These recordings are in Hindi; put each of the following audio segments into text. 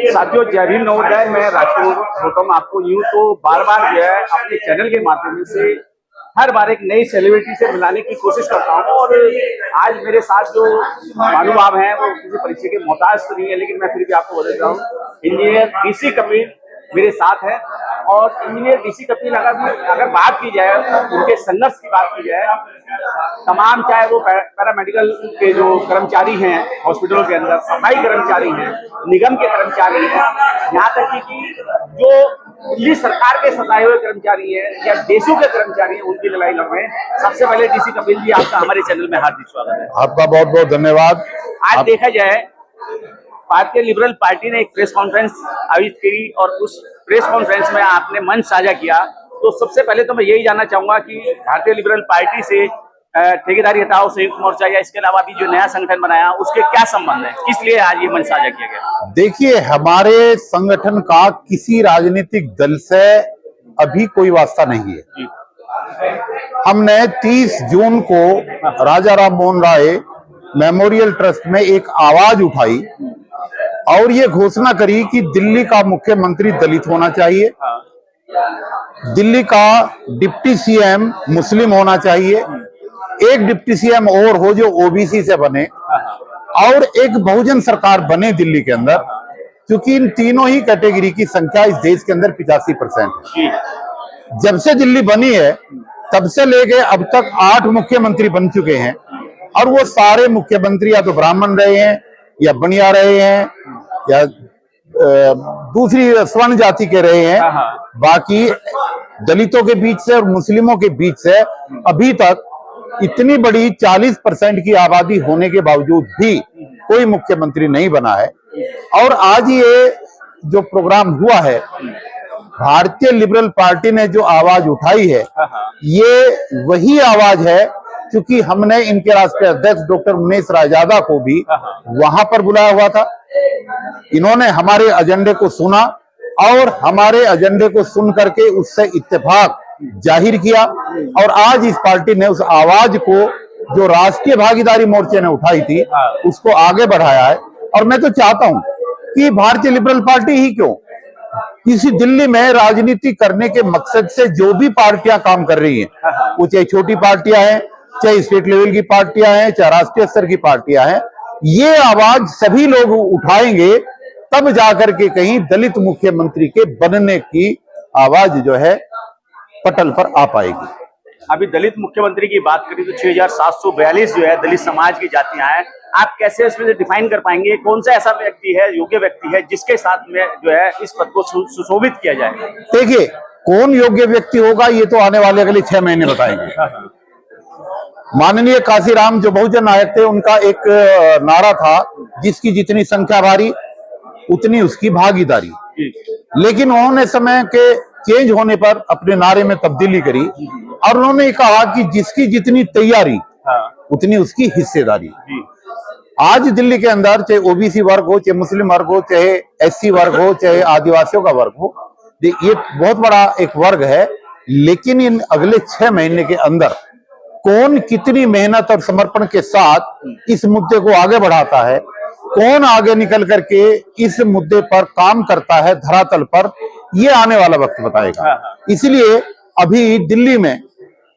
साथियों, जय भीम नवोदय। मैं राजकुमार गौतम आपको यूं तो बार बार जो है अपने चैनल के माध्यम से हर बार एक नई सेलिब्रिटी से मिलाने की कोशिश करता हूं, और आज मेरे साथ जो महानुभाव हैं वो किसी परिचय के मोहताज तो नहीं है, लेकिन मैं फिर भी आपको बता देता हूँ। इंजीनियर डीसी कपिल मेरे साथ है, और इंजीनियर डीसी कपिल अगर बात की जाए, उनके संघर्ष की बात की जाए, तमाम चाहे वो पैरामेडिकल के जो कर्मचारी हैं हॉस्पिटलों के अंदर, सफाई कर्मचारी हैं, निगम के कर्मचारी हैं, यहाँ तक कि जो दिल्ली सरकार के सताए हुए कर्मचारी हैं या देशों के कर्मचारी हैं, उनकी लड़ाई लड़ रहे हैं। सबसे पहले डीसी कपिल जी, आपका हमारे चैनल में हार्दिक स्वागत है। आपका बहुत बहुत धन्यवाद। आज देखा जाए, भारतीय लिबरल पार्टी ने एक प्रेस कॉन्फ्रेंस आयोजित की, और उस प्रेस कॉन्फ्रेंस में आपने मंच साझा किया। तो सबसे पहले तो मैं यही जानना चाहूंगा कि भारतीय लिबरल पार्टी से ठेकेदारी हटाओ संयुक्त मोर्चा या इसके अलावा भी जो नया संगठन बनाया, उसके क्या संबंध है, किस लिए आज ये मंच साझा किया गया? देखिए, हमारे संगठन का किसी राजनीतिक दल से अभी कोई वास्ता नहीं है। हमने 30 जून को राजा राम मोहन राय मेमोरियल ट्रस्ट में एक आवाज उठाई और ये घोषणा करी कि दिल्ली का मुख्यमंत्री दलित होना चाहिए, दिल्ली का डिप्टी सीएम मुस्लिम होना चाहिए, एक डिप्टी सीएम और हो जो ओबीसी से बने, और एक बहुजन सरकार बने दिल्ली के अंदर, क्योंकि इन तीनों ही कैटेगरी की संख्या इस देश के अंदर 85% है। जब से दिल्ली बनी है तब से लेके अब तक 8 मुख्यमंत्री बन चुके हैं, और वो सारे मुख्यमंत्री या तो ब्राह्मण रहे हैं, या बनिया रहे हैं, या दूसरी स्वर्ण जाति के रहे हैं। बाकी दलितों के बीच से और मुस्लिमों के बीच से अभी तक इतनी बड़ी 40% की आबादी होने के बावजूद भी कोई मुख्यमंत्री नहीं बना है। और आज ये जो प्रोग्राम हुआ है, भारतीय लिबरल पार्टी ने जो आवाज उठाई है, ये वही आवाज है, क्योंकि हमने इनके राष्ट्रीय अध्यक्ष डॉक्टर उमेश रायजादा को भी वहां पर बुलाया हुआ था। इन्होंने हमारे एजेंडे को सुना और हमारे एजेंडे को सुन करके उससे इत्तेफाक जाहिर किया, और आज इस पार्टी ने उस आवाज को जो राष्ट्रीय भागीदारी मोर्चे ने उठाई थी उसको आगे बढ़ाया है। और मैं तो चाहता हूं कि भारतीय लिबरल पार्टी ही क्यों, इसी दिल्ली में राजनीति करने के मकसद से जो भी पार्टियां काम कर रही हैं, वो चाहे छोटी पार्टियां हैं, चाहे स्टेट लेवल की पार्टियां हैं, चाहे राष्ट्रीय स्तर की पार्टियां हैं, ये आवाज सभी लोग उठाएंगे, तब जाकर के कहीं दलित मुख्यमंत्री के बनने की आवाज जो है पटल पर आ पाएगी। अभी दलित मुख्यमंत्री की बात करें तो 6742 जो है दलित समाज की जातियां हैं। आप कैसे इसमें से डिफाइन कर पाएंगे कौन सा ऐसा व्यक्ति है, योग्य व्यक्ति है, जिसके साथ में जो है इस पद को सुशोभित किया जाए? देखिए, कौन योग्य व्यक्ति होगा ये तो आने वाले अगले 6 महीने बताएंगे। माननीय काशीराम जो बहुजन नायक थे, उनका एक नारा था, जिसकी जितनी संख्या भारी उतनी उसकी भागीदारी। लेकिन उन्होंने समय के चेंज होने पर अपने नारे में तब्दीली करी, और उन्होंने कहा कि जिसकी जितनी तैयारी उतनी उसकी हिस्सेदारी। आज दिल्ली के अंदर चाहे ओबीसी वर्ग हो, चाहे मुस्लिम वर्ग हो, चाहे एससी वर्ग हो, चाहे आदिवासियों का वर्ग हो, ये बहुत बड़ा एक वर्ग है। लेकिन इन अगले 6 महीने के अंदर कौन कितनी मेहनत और समर्पण के साथ इस मुद्दे को आगे बढ़ाता है, कौन आगे निकल करके इस मुद्दे पर काम करता है धरातल पर, ये आने वाला वक्त बताएगा। इसलिए अभी दिल्ली में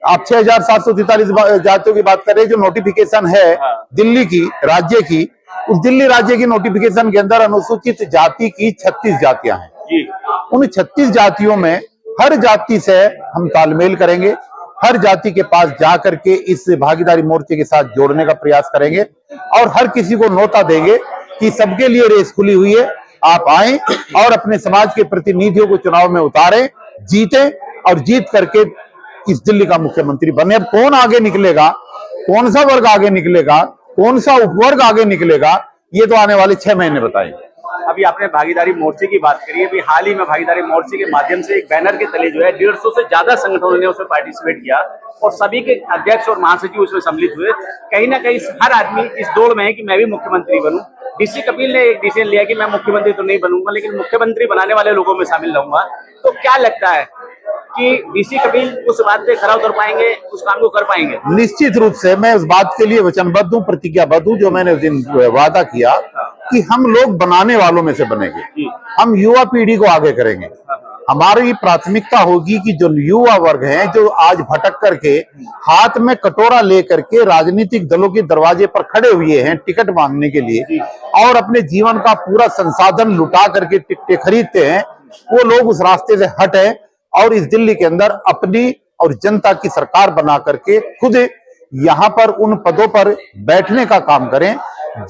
आप 6743 जातियों की बात कर रहे हैं। जो नोटिफिकेशन है दिल्ली की राज्य की, उस दिल्ली राज्य की नोटिफिकेशन के अंदर अनुसूचित जाति की 36 जातियां हैं। उन 36 जातियों में हर जाति से हम तालमेल करेंगे, हर जाति के पास जाकर के इस भागीदारी मोर्चे के साथ जोड़ने का प्रयास करेंगे, और हर किसी को न्योता देंगे कि सबके लिए रेस खुली हुई है, आप आए और अपने समाज के प्रतिनिधियों को चुनाव में उतारें, जीतें, और जीत करके इस दिल्ली का मुख्यमंत्री बने। अब कौन आगे निकलेगा, कौन सा वर्ग आगे निकलेगा, कौन सा उपवर्ग आगे निकलेगा, ये तो आने वाले 6 महीने बताएंगे। अभी आपने भागीदारी मोर्चे की बात करी। अभी हाल ही में भागीदारी मोर्चे के माध्यम से एक बैनर के तले जो है 150 से ज्यादा संगठनों ने उसमें पार्टिसिपेट किया, और सभी के अध्यक्ष और महासचिव उसमें सम्मिलित हुए। कहीं ना कहीं हर आदमी इस दौड़ में है कि मैं भी मुख्यमंत्री बनूं। डीसी कपिल ने एक डिसीजन लिया कि मैं मुख्यमंत्री तो नहीं बनूंगा, लेकिन मुख्यमंत्री बनाने वाले लोगों में शामिल रहूंगा। तो क्या लगता है कि डीसी कभी उस बात पे खरा उतर पाएंगे, उस काम को कर पाएंगे? निश्चित रूप से मैं उस बात के लिए वचनबद्ध हूँ, प्रतिज्ञाबद्ध हूँ, जो मैंने उस दिन वादा किया कि हम लोग बनाने वालों में से बनेंगे, हम युवा पीढ़ी को आगे करेंगे। हमारी प्राथमिकता होगी कि जो युवा वर्ग हैं, जो आज भटक करके हाथ में कटोरा लेकर के राजनीतिक दलों के दरवाजे पर खड़े हुए हैं टिकट मांगने के लिए और अपने जीवन का पूरा संसाधन लुटा करके टिकटें खरीदते हैं, वो लोग उस रास्ते से हटे और इस दिल्ली के अंदर अपनी और जनता की सरकार बना करके खुद यहाँ पर उन पदों पर बैठने का काम करें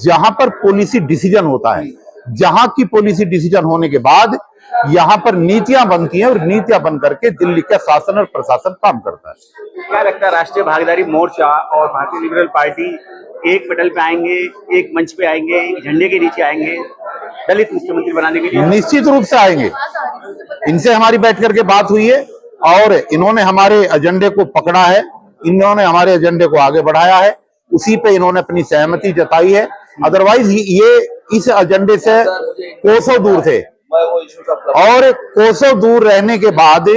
जहां पर पॉलिसी डिसीजन होता है, जहां की पॉलिसी डिसीजन होने के बाद यहाँ पर नीतियां बनती हैं और नीतियां बन करके दिल्ली का शासन और प्रशासन काम करता है। क्या लगता है, राष्ट्रीय भागीदारी मोर्चा और भारतीय लिबरल पार्टी एक पटल पे आएंगे, एक मंच पे आएंगे, एक झंडे के नीचे आएंगे दलित मुख्यमंत्री बनाने के लिए? निश्चित रूप से आएंगे। इनसे हमारी बैठ करके बात हुई है और इन्होंने हमारे एजेंडे को पकड़ा है, इन्होंने हमारे एजेंडे को आगे बढ़ाया है, उसी पे इन्होंने अपनी सहमति जताई है। अदरवाइज ये इस एजेंडे से कोसों दूर थे और कोसों दूर रहने के बाद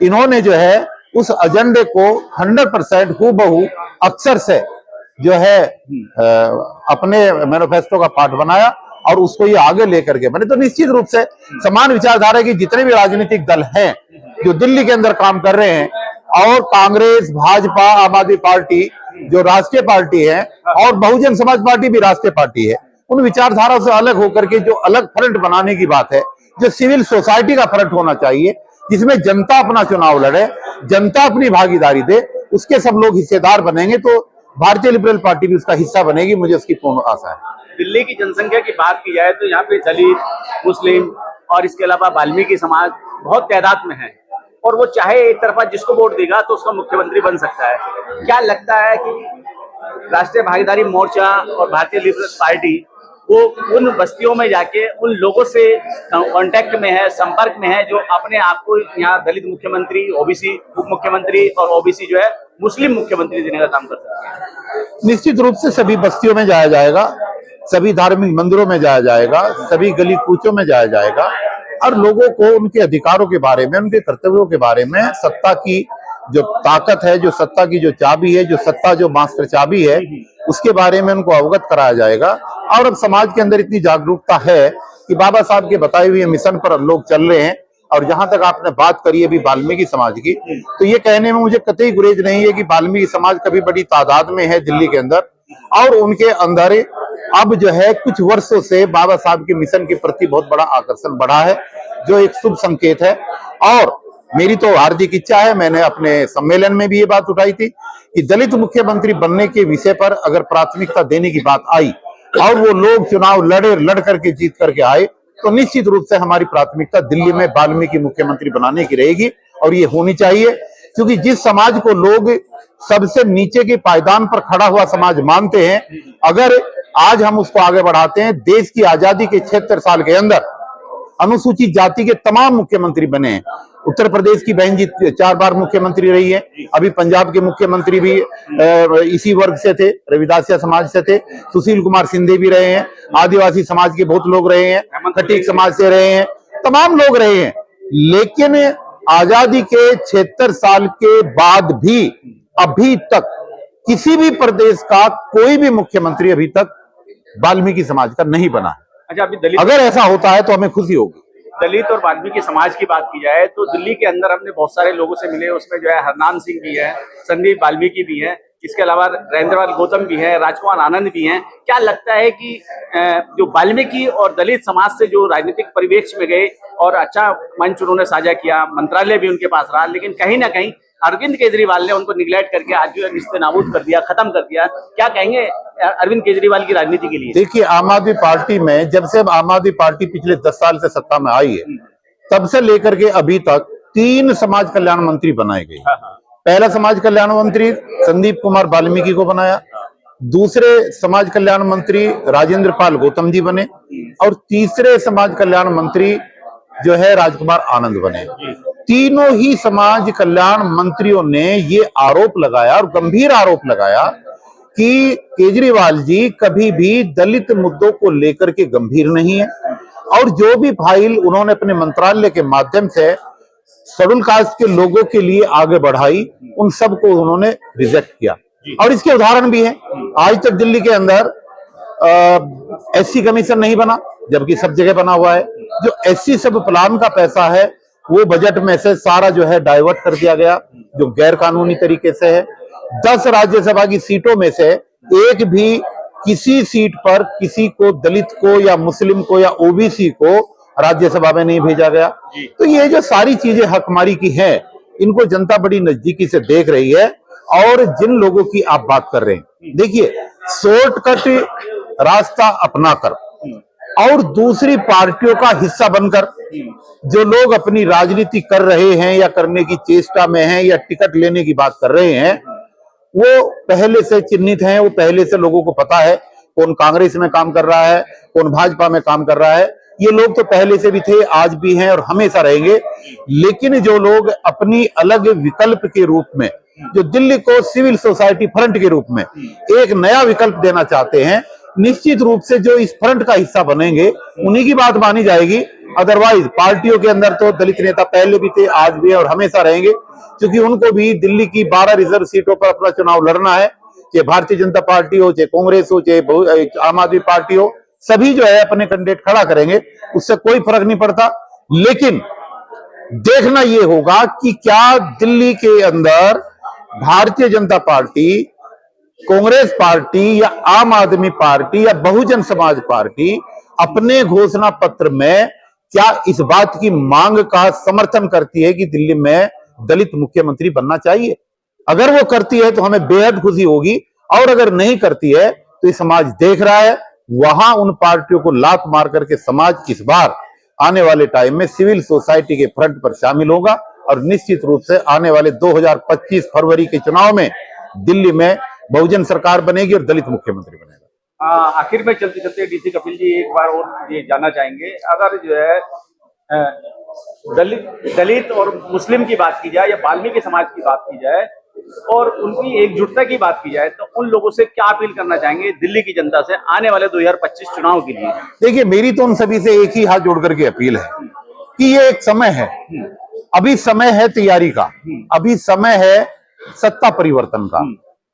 इन्होंने जो है उस एजेंडे को 100% हूबहू अक्षर से जो है अपने मैनिफेस्टो का पार्ट बनाया और उसको ये आगे लेकर के बने। तो निश्चित रूप से समान विचारधारा के जितने भी राजनीतिक दल हैं जो दिल्ली के अंदर काम कर रहे हैं, और कांग्रेस, भाजपा, आम आदमी पार्टी जो राष्ट्रीय पार्टी है और बहुजन समाज पार्टी भी राष्ट्रीय पार्टी है, उन विचारधारा से अलग होकर के जो अलग फ्रंट बनाने की बात है, जो सिविल सोसाइटी का फ्रंट होना चाहिए, जिसमें जनता अपना चुनाव लड़े, जनता अपनी भागीदारी दे, उसके सब लोग हिस्सेदार बनेंगे तो भारतीय लिबरल पार्टी भी उसका हिस्सा बनेगी। मुझे उसकी पूर्ण आशा है। दिल्ली की जनसंख्या की बात की जाए तो यहाँ पे दलित, मुस्लिम और इसके अलावा वाल्मीकि समाज बहुत तादाद में है और वो चाहे एक तरफा जिसको वोट देगा तो उसका मुख्यमंत्री बन सकता है। क्या लगता है कि राष्ट्रीय भागीदारी मोर्चा और भारतीय लिबरल पार्टी वो उन बस्तियों में जाके उन लोगों से कांटेक्ट में है, संपर्क में है, जो अपने आप को यहाँ दलित मुख्यमंत्री, ओबीसी उप मुख्यमंत्री और ओबीसी जो है मुस्लिम मुख्यमंत्री देने का काम कर सकते हैं? निश्चित रूप से सभी बस्तियों में जाया जाएगा, सभी धार्मिक मंदिरों में जाया जाएगा, सभी गली कूचों में जाया जाएगा और लोगों को उनके अधिकारों के बारे में, उनके कर्तव्यों के बारे में, सत्ता की जो ताकत है, जो सत्ता की जो चाबी है, जो सत्ता जो मास्टर चाबी है, उसके बारे में उनको अवगत कराया जाएगा। और अब समाज के अंदर इतनी जागरूकता है कि बाबा साहब के बताए हुए मिशन पर लोग चल रहे हैं। और जहां तक आपने बात करी है अभी वाल्मीकि समाज की, तो ये कहने में मुझे कतई गुरेज नहीं है कि वाल्मीकि समाज कभी बड़ी तादाद में है दिल्ली के अंदर और उनके अंदर अब जो है कुछ वर्षों से बाबा साहब के मिशन के प्रति बहुत बड़ा आकर्षण बढ़ा है, जो एक शुभ संकेत है। और मेरी तो हार्दिक इच्छा है, मैंने अपने सम्मेलन में भी ये बात उठाई थी कि दलित मुख्यमंत्री बनने के विषय पर अगर प्राथमिकता देने की बात आई और वो लोग चुनाव लड़ करके जीत करके आए तो निश्चित रूप से हमारी प्राथमिकता दिल्ली में वाल्मीकि मुख्यमंत्री बनाने की रहेगी और ये होनी चाहिए। क्योंकि जिस समाज को लोग सबसे नीचे के पायदान पर खड़ा हुआ समाज मानते हैं, अगर आज हम उसको आगे बढ़ाते हैं, देश की आजादी के 76 साल के अंदर अनुसूचित जाति के तमाम मुख्यमंत्री बने हैं। उत्तर प्रदेश की बहन जी 4 बार मुख्यमंत्री रही है, अभी पंजाब के मुख्यमंत्री भी इसी वर्ग से थे, रविदासिया समाज से थे, सुशील कुमार सिंधे भी रहे हैं, आदिवासी समाज के बहुत लोग रहे हैं, खटीक समाज से रहे हैं, तमाम लोग रहे हैं। लेकिन आजादी के 76 साल के बाद भी अभी तक किसी भी प्रदेश का कोई भी मुख्यमंत्री अभी तक वाल्मीकि समाज का नहीं बना है। अच्छा, अभी दलित, अगर ऐसा होता है तो हमें खुशी होगी। दलित और वाल्मीकि समाज की बात की जाए तो दिल्ली के अंदर हमने बहुत सारे लोगों से मिले, उसमें जो है हरनाम सिंह भी है, संदीप वाल्मीकि भी है, इसके अलावा राजेंद्रपाल गौतम भी है, राजकुमार आनंद भी हैं। क्या लगता है कि जो वाल्मीकि और दलित समाज से जो राजनीतिक परिवेश में गए और अच्छा मंच उन्होंने साझा किया, मंत्रालय भी उनके पास रहा, लेकिन कहीं ना कहीं अरविंद केजरीवाल ने उनको निगलेक्ट करके आज जो रिश्ते नाबूद कर दिया, खत्म कर दिया। क्या कहेंगे अरविंद केजरीवाल की राजनीति के लिए? देखिए, आम आदमी पार्टी में जब से आम आदमी पार्टी पिछले 10 साल से सत्ता में आई है, तब से लेकर के अभी तक 3 समाज कल्याण मंत्री बनाए गए। पहला समाज कल्याण मंत्री संदीप कुमार वाल्मीकि को बनाया, दूसरे समाज कल्याण मंत्री राजेंद्रपाल गौतम जी बने और तीसरे समाज कल्याण मंत्री जो है राजकुमार आनंद बने। तीनों ही समाज कल्याण मंत्रियों ने ये आरोप लगाया और गंभीर आरोप लगाया कि केजरीवाल जी कभी भी दलित मुद्दों को लेकर के गंभीर नहीं है और जो भी फाइल उन्होंने अपने मंत्रालय के माध्यम से शेड्यूल कास्ट के लोगों के लिए आगे बढ़ाई, उन सबको उन्होंने रिजेक्ट किया। और इसके उदाहरण भी हैं। आज तक दिल्ली के अंदर एससी कमीशन नहीं बना, जबकि सब जगह बना हुआ है। जो एससी सब प्लान का पैसा है वो बजट में से सारा जो है डाइवर्ट कर दिया गया, जो गैर कानूनी तरीके से है। 10 राज्यसभा की सीटों में से एक भी किसी सीट पर किसी को, दलित को या मुस्लिम को या ओबीसी को राज्यसभा में नहीं भेजा गया। तो ये जो सारी चीजें हकमारी की हैं, इनको जनता बड़ी नजदीकी से देख रही है। और जिन लोगों की आप बात कर रहे हैं, देखिए, शॉर्टकट रास्ता अपनाकर और दूसरी पार्टियों का हिस्सा बनकर जो लोग अपनी राजनीति कर रहे हैं या करने की चेष्टा में हैं या टिकट लेने की बात कर रहे हैं, वो पहले से चिन्हित हैं। वो पहले से लोगों को पता है कौन कांग्रेस में काम कर रहा है, कौन भाजपा में काम कर रहा है। ये लोग तो पहले से भी थे, आज भी हैं और हमेशा रहेंगे। लेकिन जो लोग अपनी अलग विकल्प के रूप में, जो दिल्ली को सिविल सोसाइटी फ्रंट के रूप में एक नया विकल्प देना चाहते हैं, निश्चित रूप से जो इस फ्रंट का हिस्सा बनेंगे उन्हीं की बात मानी जाएगी। अदरवाइज पार्टियों के अंदर तो दलित नेता पहले भी थे, आज भी है और हमेशा रहेंगे, क्योंकि उनको भी दिल्ली की 12 रिजर्व सीटों पर अपना चुनाव लड़ना है। चाहे भारतीय जनता पार्टी हो, चाहे कांग्रेस हो, चाहे आम आदमी पार्टी हो, सभी जो है अपने कैंडिडेट खड़ा करेंगे, उससे कोई फर्क नहीं पड़ता। लेकिन देखना यह होगा कि क्या दिल्ली के अंदर भारतीय जनता पार्टी, कांग्रेस पार्टी या आम आदमी पार्टी या बहुजन समाज पार्टी अपने घोषणा पत्र में क्या इस बात की मांग का समर्थन करती है कि दिल्ली में दलित मुख्यमंत्री बनना चाहिए। अगर वो करती है तो हमें बेहद खुशी होगी, और अगर नहीं करती है तो ये समाज देख रहा है। वहां उन पार्टियों को लात मार करके समाज इस बार आने वाले टाइम में सिविल सोसाइटी के फ्रंट पर शामिल होगा और निश्चित रूप से आने वाले 2025 फरवरी के चुनाव में दिल्ली में बहुजन सरकार बनेगी और दलित मुख्यमंत्री बनेगा। आखिर में चलते चलते डीसी कपिल जी एक बार और ये जानना चाहेंगे, अगर जो है दलित और मुस्लिम की बात की जाए या वाल्मीकि समाज की बात की जाए और उनकी एकजुटता की बात की जाए, तो उन लोगों से क्या अपील करना चाहेंगे दिल्ली की जनता से आने वाले 2025 चुनाव के लिए? देखिए, मेरी तो उन सभी से एक ही हाथ जोड़ करके अपील है कि ये एक समय है, अभी समय है तैयारी का, अभी समय है सत्ता परिवर्तन का,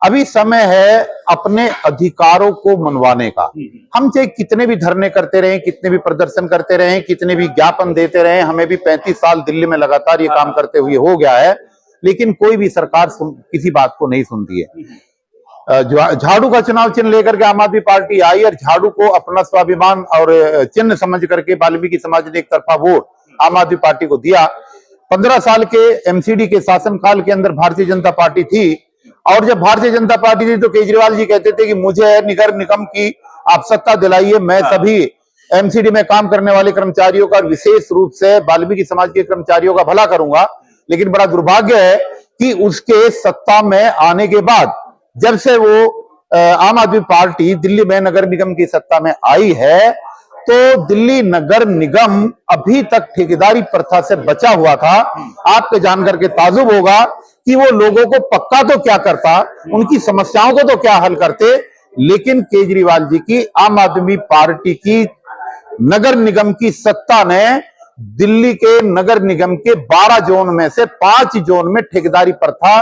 अभी समय है अपने अधिकारों को मनवाने का। हम चाहे कितने भी धरने करते रहे, कितने भी प्रदर्शन करते रहे, कितने भी ज्ञापन देते रहे, हमें भी 35 साल दिल्ली में लगातार ये काम करते हुए हो गया है, लेकिन कोई भी सरकार किसी बात को नहीं सुनती है। झाड़ू का चुनाव चिन्ह लेकर के आम आदमी पार्टी आई और झाड़ू को अपना स्वाभिमान और चिन्ह समझ करके वाल्मीकि समाज ने एक तरफा वोट आम आदमी पार्टी को दिया। 15 साल के एमसीडी के शासनकाल के अंदर भारतीय जनता पार्टी थी, और जब भारतीय जनता पार्टी थी तो केजरीवाल जी कहते थे कि मुझे नगर निगम की आप सत्ता दिलाइए, मैं सभी एमसीडी में काम करने वाले कर्मचारियों का, विशेष रूप से वाल्मीकि समाज के कर्मचारियों का भला करूंगा। लेकिन बड़ा दुर्भाग्य है कि उसके सत्ता में आने के बाद, जब से वो आम आदमी पार्टी दिल्ली में नगर निगम की सत्ता में आई है, तो दिल्ली नगर निगम अभी तक ठेकेदारी प्रथा से बचा हुआ था। आपको जानकर के ताजुब होगा कि वो लोगों को पक्का तो क्या करता, उनकी समस्याओं को तो क्या हल करते, लेकिन केजरीवाल जी की आम आदमी पार्टी की नगर निगम की सत्ता ने दिल्ली के नगर निगम के 12 जोन में से 5 जोन में ठेकेदारी प्रथा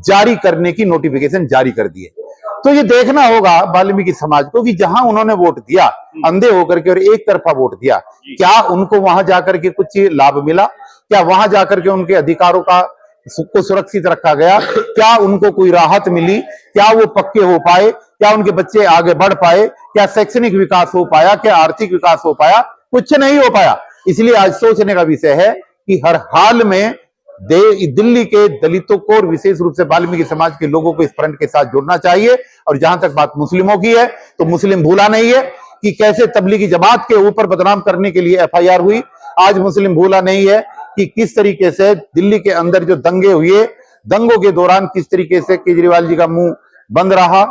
जारी करने की नोटिफिकेशन जारी कर दी है। तो ये देखना होगा वाल्मीकि समाज को कि जहां उन्होंने वोट दिया अंधे होकर के और एक तरफा वोट दिया, क्या उनको वहां जाकर के कुछ लाभ मिला? क्या वहां जाकर के उनके अधिकारों को सुरक्षित रखा गया? क्या उनको कोई राहत मिली? क्या वो पक्के हो पाए? क्या उनके बच्चे आगे बढ़ पाए? क्या शैक्षणिक विकास हो पाया? क्या आर्थिक विकास हो पाया? कुछ नहीं हो पाया। इसलिए आज सोचने का विषय है कि हर हाल में दिल्ली के दलितों को और विशेष रूप से वाल्मीकि समाज के लोगों को इस फ्रंट के साथ जुड़ना चाहिए। और जहां तक बात मुस्लिमों की है, तो मुस्लिम भूला नहीं है कि कैसे तबलीगी जमात के ऊपर बदनाम करने के लिए एफआईआर हुई। आज मुस्लिम भूला नहीं है कि किस तरीके से दिल्ली के अंदर जो दंगे हुए, दंगों के दौरान किस तरीके से केजरीवाल जी का मुंह बंद रहा।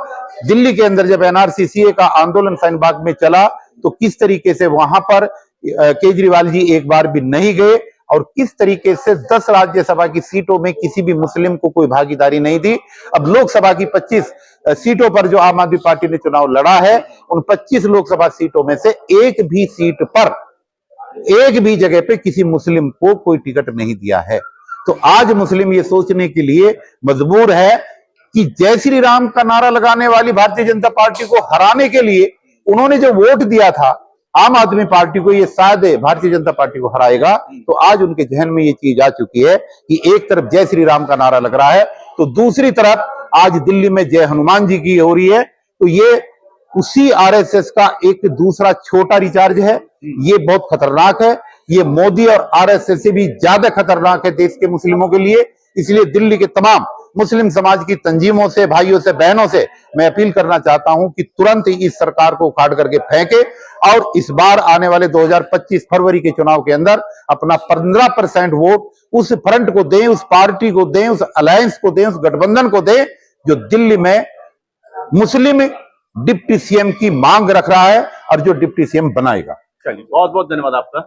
दिल्ली के अंदर जब एनआरसी सीए का आंदोलन शाहीन बाग में चला, तो किस तरीके से वहां पर केजरीवाल जी एक बार भी नहीं गए और किस तरीके से 10 राज्यसभा की सीटों में किसी भी मुस्लिम को कोई भागीदारी नहीं दी। अब लोकसभा की 25 सीटों पर जो आम आदमी पार्टी ने चुनाव लड़ा है, उन 25 लोकसभा सीटों में से एक भी सीट पर एक भी जगह पे किसी मुस्लिम को कोई टिकट नहीं दिया है। तो आज मुस्लिम ये सोचने के लिए मजबूर है कि जय श्री राम का नारा लगाने वाली भारतीय जनता पार्टी को हराने के लिए उन्होंने जो वोट दिया था आम आदमी पार्टी को, ये शायद भारतीय जनता पार्टी को हराएगा। तो आज उनके जहन में ये चीज आ चुकी है कि एक तरफ जय श्री राम का नारा लग रहा है तो दूसरी तरफ आज दिल्ली में जय हनुमान जी की हो रही है। तो ये उसी आरएसएस का एक दूसरा छोटा रिचार्ज है। ये बहुत खतरनाक है। ये मोदी और आरएसएस से भी ज्यादा खतरनाक है देश के मुस्लिमों के लिए। इसलिए दिल्ली के तमाम मुस्लिम समाज की तंजीमों से, भाइयों से, बहनों से मैं अपील करना चाहता हूं कि तुरंत इस सरकार को उखाड़ करके फेंके और इस बार आने वाले 2025 फरवरी के चुनाव के अंदर अपना 15% वोट उस फ्रंट को दें, उस पार्टी को दें, उस अलायंस को दें, उस गठबंधन को दें जो दिल्ली में मुस्लिम डिप्टी सीएम की मांग रख रहा है और जो डिप्टी सीएम बनाएगा। चलिए, बहुत बहुत धन्यवाद आपका।